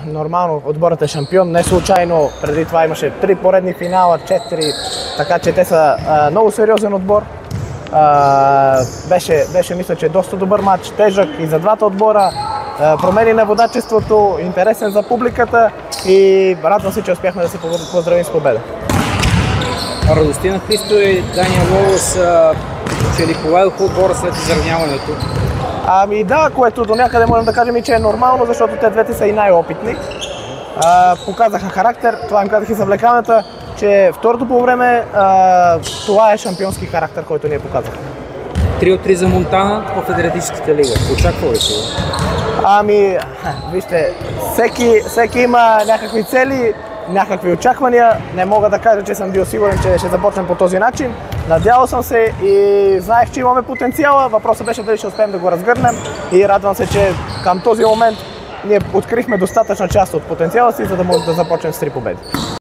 Нормално, отборът е шампион. Не случайно преди това имаше 3 поредни финала, 4, така че те са много сериозен отбор. Беше мисля, че доста добър матч, тежък и за двата отбора. Промени на водачеството, интересен за публиката и радвам се, че успяхме да се поздравим с победа. Радостина Христо и Дания Лолос че ли поведоха отбора след изравняването? Ами да, което до някъде можем да кажем и че е нормално, защото те двете са и най-опитни. Показаха характер, това им казах и за влеканата, че второто по време това е шампионски характер, който ние показахме. 3 от 3 за Монтана в Адриатическата лига. Очаква ли се? Ами, вижте, всеки има някакви цели, някакви очаквания. Не мога да кажа, че съм бил сигурен, че ще започнем по този начин. Надявал съм се и знаех, че имаме потенциала. Въпросът беше дали ще успеем да го разгърнем и радвам се, че към този момент ние открихме достатъчна част от потенциала си, за да можем да започнем с 3 победи.